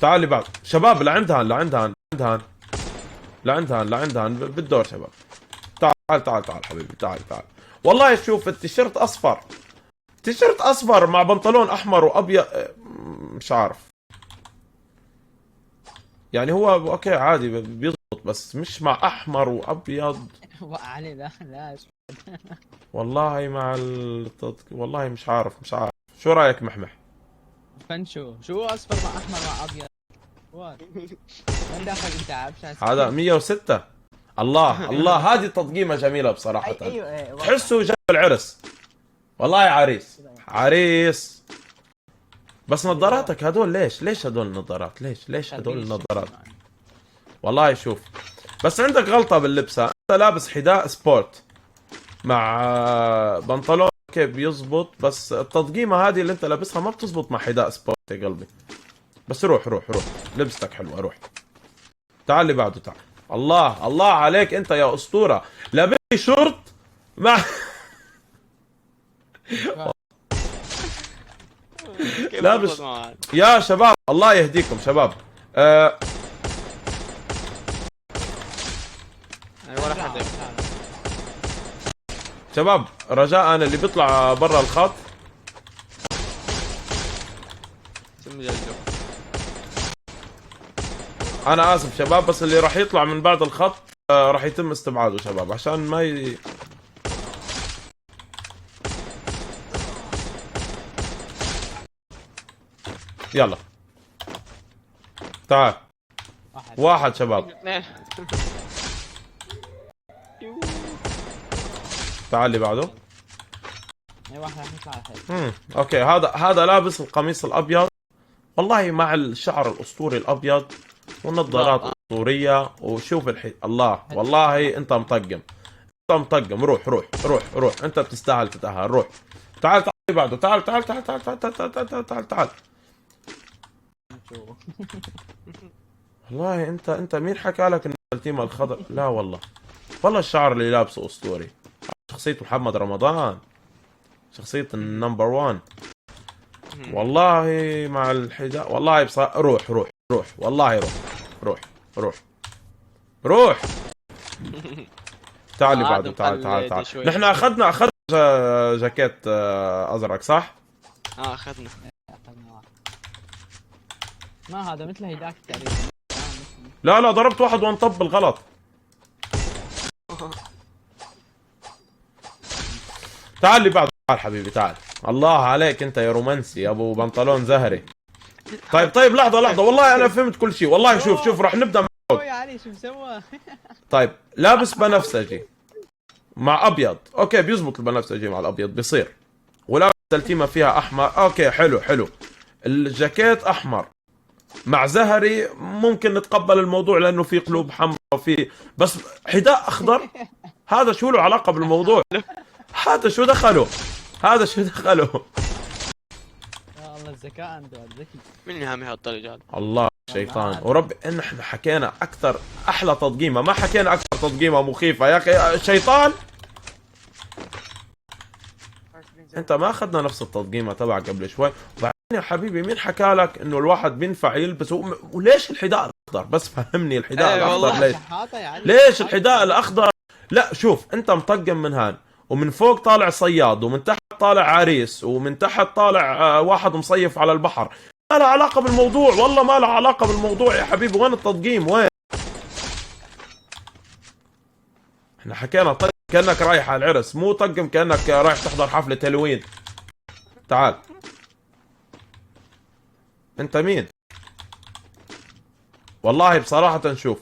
تعال لي بعد شباب، لعند هان لعند هان لعند هان لعند هان لعند هان بالدور شباب. تعال تعال تعال تعال حبيبي، تعال تعال. والله شوف التيشيرت اصفر، تيشيرت اصفر مع بنطلون احمر وابيض، مش عارف يعني هو اوكي عادي بيزبط، بس مش مع احمر وابيض. وقع علي. لا لا والله مع والله مش عارف مش عارف. شو رايك محمح؟ فنشو شو اصفر مع احمر مع ابيض؟ وين داخل انت عبش؟ هذا 106. الله الله، هذه تطقيمه جميله بصراحه. ايوه تحسه جاب العرس والله يا عريس، عريس. بس نظاراتك هدول ليش هدول النظارات؟ ليش هدول النظارات؟ والله شوف، بس عندك غلطة باللبسة، انت لابس حذاء سبورت مع بنطلون كيف بيزبط، بس التضقيمة هذه اللي انت لابسها ما بتزبط مع حذاء سبورت يا قلبي. بس روح روح روح، لبستك حلوة، روح. تعال اللي بعده، تعال. الله الله عليك انت يا اسطورة، لابس شورت مع لابس. يا شباب الله يهديكم شباب. ولا حدا شباب رجاء اللي بيطلع برا الخط. انا اسف شباب، بس اللي راح يطلع من بعد الخط راح يتم استبعاده شباب، عشان ما يلا تعال. واحد شباب، تعال اللي بعده. اي واحد راح يطلع على خير. اوكي، هذا لابس القميص الابيض والله مع الشعر الاسطوري الابيض والنظارات اسطوريه. وشوف الله والله انت مطقم، انت مطقم. روح روح روح روح، انت بتستاهل تتاهل. روح تعال تعال اللي بعده. تعال تعال تعال تعال تعال تعال تعال تعال تعال. والله انت مين حكى لك انه التيم الخضر؟ لا والله، والله الشعر اللي لابسه اسطوري. شخصية محمد رمضان، شخصية النمبر 1 والله مع الحذاء. والله روح روح روح والله روح روح روح روح. تعال اللي بعده، تعال تعال تعال. نحن اخذنا جاكيت ازرق صح؟ اخذنا. ما هذا مثل هيداك تقريبا. لا لا، ضربت واحد وانطب بالغلط. تعال اللي بعده، تعال حبيبي تعال. الله عليك انت يا رومانسي يا ابو بنطلون زهري. طيب لحظة والله انا فهمت كل شيء والله. شوف راح نبدا يا علي شو مسوى؟ طيب لابس بنفسجي مع ابيض، اوكي بيزبط البنفسجي مع الابيض بيصير. ولابس تلتيمه فيها احمر، اوكي حلو حلو. الجاكيت احمر مع زهري ممكن نتقبل الموضوع لانه في قلوب حمراء وفي، بس حذاء اخضر هذا شو له علاقه بالموضوع؟ هذا شو دخله؟ هذا شو دخله؟ يا الله الذكاء عنده ذكي. من هم يحط رجال الله شيطان ورب ان احنا حكينا اكثر احلى تضقيمه، ما حكينا اكثر تضقيمه مخيفه يا اخي شيطان. انت ما اخذنا نفس التضقيمه تبع قبل شوي. وبعدين يا حبيبي مين حكى لك انه الواحد بينفع يلبس وليش الحذاء الاخضر؟ بس فهمني الحذاء الاخضر ليش؟ ليش الحذاء الاخضر؟ لا شوف، انت مطقم من هان ومن فوق طالع صياد ومن تحت طالع عريس ومن تحت طالع واحد مصيف على البحر. ما له علاقة بالموضوع، والله ما له علاقة بالموضوع يا حبيبي. وين التضقيم وين؟ احنا حكينا طقم كأنك رايح على العرس، مو طقم كأنك رايح تحضر حفلة هالوين. تعال انت مين؟ والله بصراحة نشوف،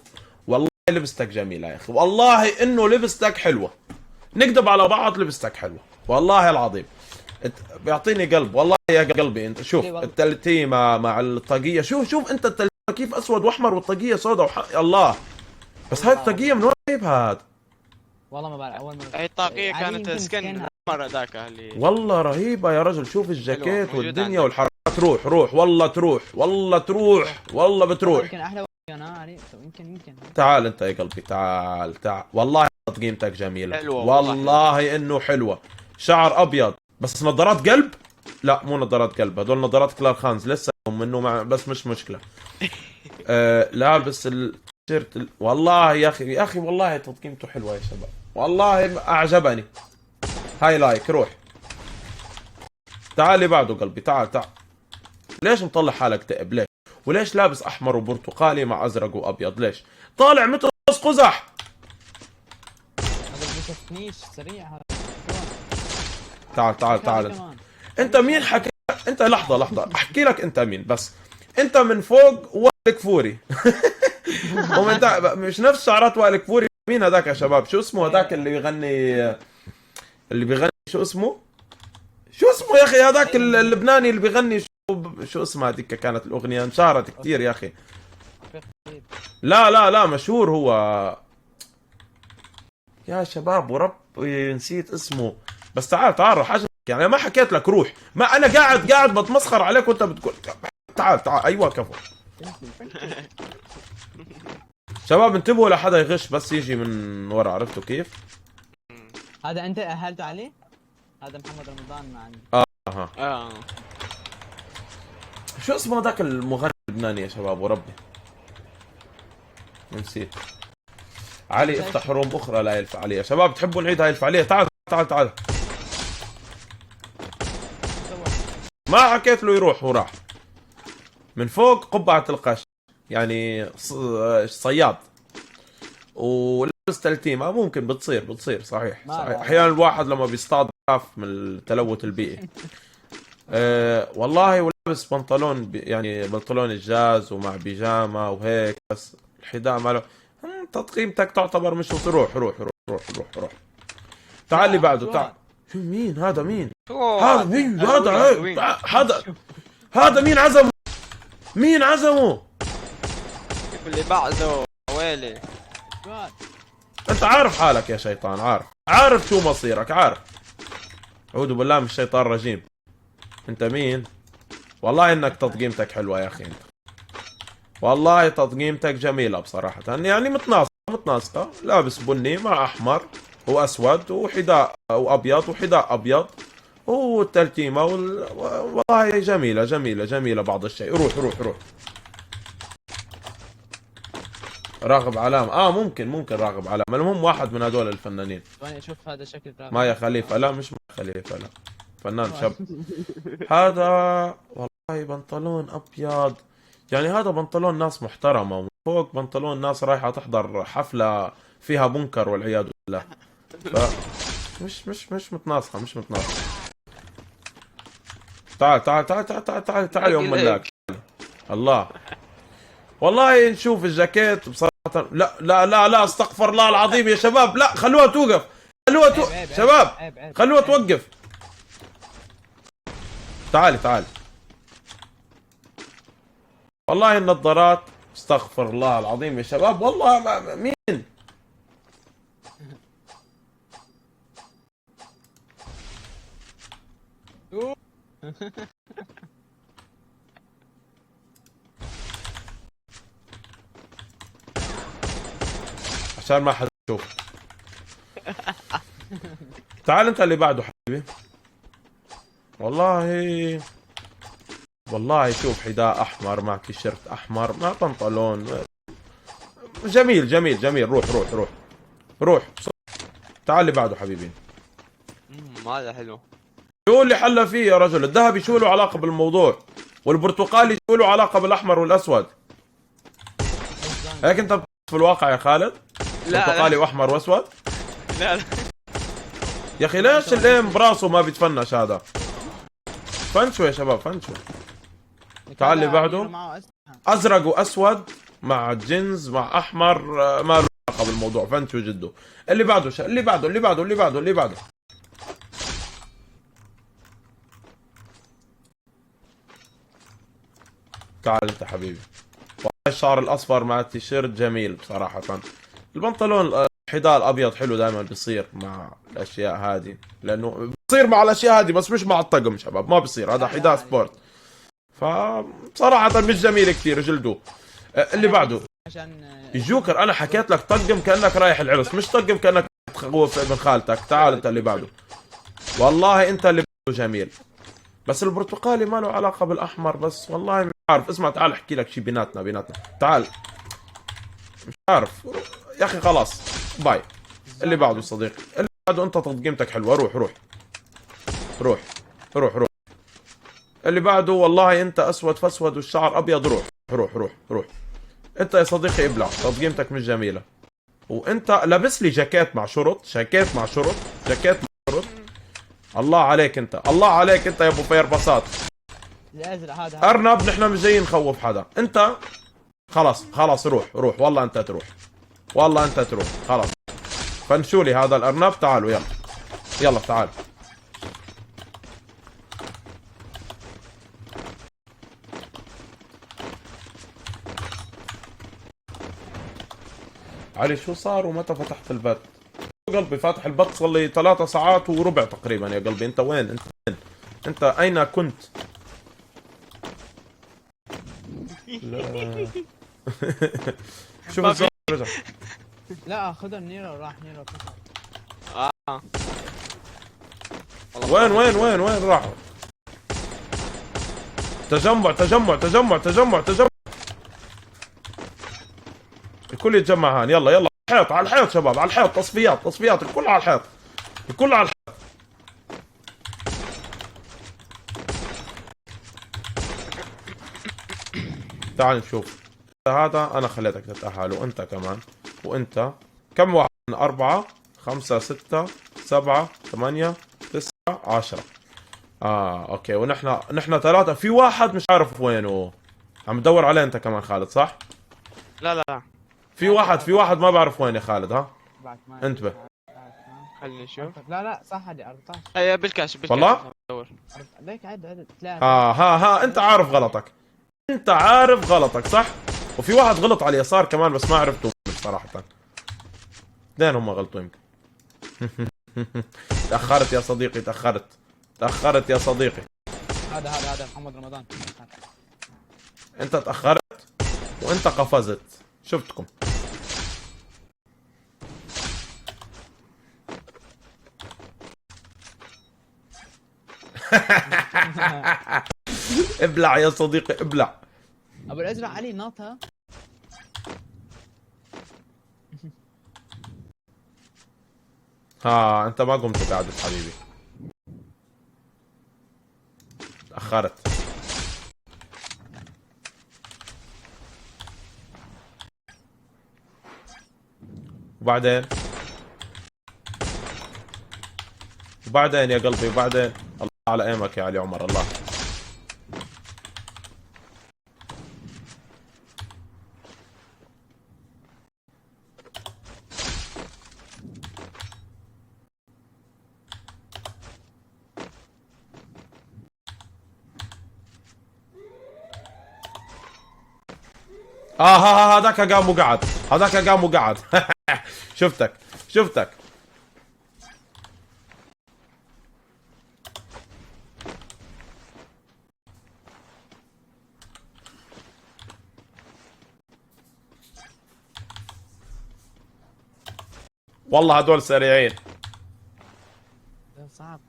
والله لبستك جميلة يا اخي، والله انه لبستك حلوة. نكذب على بعض، لبستك حلوة والله العظيم. بيعطيني قلب والله يا قلبي. انت شوف التلتيمة مع الطاقية، شوف انت التلتيمة كيف اسود واحمر والطاقية سوداء الله. بس هاي الطاقية من وين جايبها هذا؟ والله ما بعرف. اول مرة هي الطاقية كانت سكن مرة ذاك اللي والله رهيبة يا رجل. شوف الجاكيت والدنيا والحركات. روح والله تروح والله تروح والله بتروح. يمكن احلى انا عارف. يمكن تعال انت يا قلبي، تعال والله تقييمتك جميلة حلوة والله انه حلوة. شعر ابيض بس نظارات قلب. لا مو نظارات قلب، هدول نظارات كلار خانز، لسه منه بس مش مشكله. لابس التيشيرت والله يا اخي يا اخي والله تطقيمته حلوه يا شباب، والله اعجبني. هاي لايك روح. تعال اللي بعده قلبي، تعال تعال. ليش مطلع حالك تقب ليش؟ وليش لابس احمر وبرتقالي مع ازرق وابيض ليش؟ طالع مثل قزح. هذا بشوفنيش سريع هذا. تعال تعال تعال. انت مين حكي؟ انت لحظه احكي لك انت مين بس. انت من فوق وائل كفوري. ومن تحت مش نفس شعرات وائل كفوري. مين هذاك يا شباب؟ شو اسمه هذاك اللي بيغني شو اسمه يا اخي هذاك اللبناني اللي بيغني شو اسمها هذيك كانت الاغنيه انشهرت كثير يا اخي. لا مشهور هو يا شباب وربي نسيت اسمه. بس تعال روح يعني أنا ما حكيت لك روح، ما انا قاعد بتمسخر عليك وانت بتقول تعال ايوه كفو. شباب انتبهوا لحدا يغش بس يجي من ورا، عرفتوا كيف؟ هذا انت اهلت عليه؟ هذا محمد رمضان مع شو اسمه ذاك المغني اللبناني يا شباب وربي نسيت. علي افتح روم اخرى لهي الفعاليه. شباب تحبوا نعيد هاي الفعاليه؟ تعال ما حكيت له يروح وراح. من فوق قبعة القش يعني صياد ولبس تلتيمة. ممكن بتصير صحيح احيانا الواحد لما بيصطاد بخاف من التلوث البيئي. والله ولبس بنطلون يعني بنطلون الجاز ومع بيجامة وهيك بس الحذاء ماله. تطقيمتك تعتبر مش روح. تعال اللي بعده تعال. شو مين هذا؟ مين هذا مين عزمه اللي بعده ويلي. انت عارف حالك يا شيطان، عارف شو مصيرك، عارف. اعوذ بالله من الشيطان الرجيم. انت مين؟ والله انك تطقيمتك حلوه يا اخي انت. والله تطقيمتك جميله بصراحه يعني متناسقه. لابس بني مع احمر واسود وحذاء وابيض وحذاء ابيض والتلتيمه والله جميله بعض الشيء. روح راغب علامة. ممكن راغب علامة. المهم واحد من هذول الفنانين. وانا اشوف هذا شكل راغب. مايا خليفة. لا مش مايا خليفة، لا فنان شاب. هذا والله بنطلون ابيض يعني هذا بنطلون ناس محترمة، ومن فوق بنطلون ناس رايحة تحضر حفلة فيها بنكر والعياذ بالله. مش متناسقة. تعال يا ام ملاك. الله والله نشوف الجاكيت بصراحة. لا استغفر الله العظيم يا شباب. لا خلوها توقف. شباب خلوها توقف. تعال والله النظارات استغفر الله العظيم يا شباب. والله مين عشان ما حد يشوف. تعال انت اللي بعده حبيبي. والله شوف حذاء احمر مع تيشيرت احمر مع بنطلون جميل. روح. تعال اللي بعده حبيبي. هذا حلو. شو اللي حلى فيه يا رجل؟ الذهبي شو له علاقة بالموضوع؟ والبرتقالي شو له علاقة بالاحمر والاسود؟ هيك انت في الواقع يا خالد؟ برتقالي واحمر واسود؟ لا يا اخي ليش الايم براسه ما بيتفنش هذا؟ فنشوا يا شباب فنشوا. تعال اللي بعده. ازرق واسود مع جينز مع احمر ما له علاقة بالموضوع. فنشوا جده. اللي بعده. تعال انت حبيبي. الشعر الاصفر مع التيشيرت جميل بصراحة. البنطلون الحذاء الابيض حلو دائما بيصير مع الاشياء هذه، لانه بيصير مع الاشياء هذه بس مش مع الطقم شباب، ما بيصير. هذا حذاء سبورت. فبصراحة مش جميل كثير جلدوه. اللي بعده الجوكر. انا حكيت لك طقم كانك رايح العرس، مش طقم كانك تخوف ابن خالتك. تعال انت اللي بعده. والله انت اللي بعده جميل، بس البرتقالي ما له علاقة بالاحمر. بس والله عارف اسمع تعال احكي لك شيء بيناتنا تعال. مش عارف يا اخي خلاص باي. اللي بعده صديقي اللي بعده انت تقييمتك حلوه روح. اللي بعده والله انت اسود فاسود والشعر ابيض روح. انت يا صديقي ابلع تقييمتك مش جميله. وانت لابس لي جاكيت مع شرط. الله عليك انت يا ابو فيربسات. الازرق هذا ارنب نحن مش جايين نخوف حدا. انت خلاص روح والله انت تروح خلاص. فنشولي هذا الارنب تعالوا يلا تعال. علي شو صار ومتى فتحت البث؟ قلبي فاتح البث صار لي 3 ساعات وربع تقريبا يا قلبي. انت وين؟ انت اين كنت؟ لا شوف الزر رجع. لا خذ نيرو راح نيرو كسر. وين راحوا؟ تجمع الكل يتجمع هان. يلا على الحيط شباب، على الحيط. تصفيات الكل على الحيط. تعال نشوف. هذا انا خليتك تتأهل وانت كمان. وانت كم واحد؟ 4 5 6 7 8 9 10. اوكي. ونحن 3. في واحد مش عارف وينه. عم تدور عليه انت كمان خالد صح؟ لا في واحد ما بعرف وين يا خالد. ها انتبه. خليني نشوف. لا صح هذه 14. اي بالكاش والله؟ دور. ليك عد تلاقي. ها انت عارف غلطك صح؟ وفي واحد غلط على اليسار كمان بس ما عرفته صراحة. اثنين هم غلطوا يمكن. تأخرت يا صديقي. هذا محمد رمضان. انت تأخرت وانت قفزت. شفتكم. ابلع يا صديقي ابلع. ابو الازرق علي ناطها. انت ما قمت قاعد حبيبي. تأخرت. وبعدين يا قلبي وبعدين. الله على ايمك يا علي عمر. الله هذاك قام وقعد. شفتك. والله هدول سريعين. صعب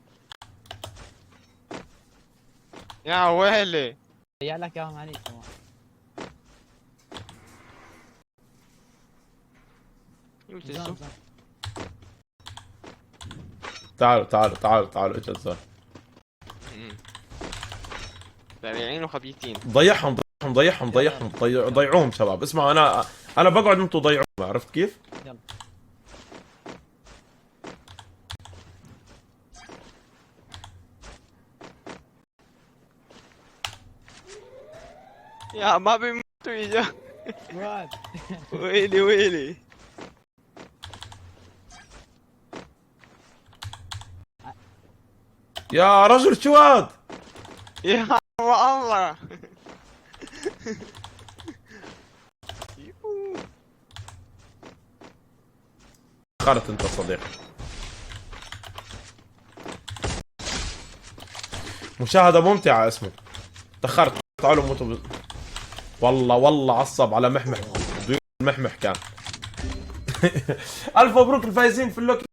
يا ويلي. يا لك يا علي. تعالوا اجل الزول. سريعين وخبيثين. ضيعهم ضيعوهم شباب. اسمعوا انا بقعد انتم ضيعوهم. عرفت كيف؟ يلا يا ما بيموتوا يا واد. ويلي. يا رجل شو هاد؟ يا الله. تأخرت انت صديقي. مشاهدة ممتعة اسمه. تأخرت. تعالوا موتوا والله عصب على محمح. ضيوف المحمح كان. الف مبروك الفايزين في اللوكي.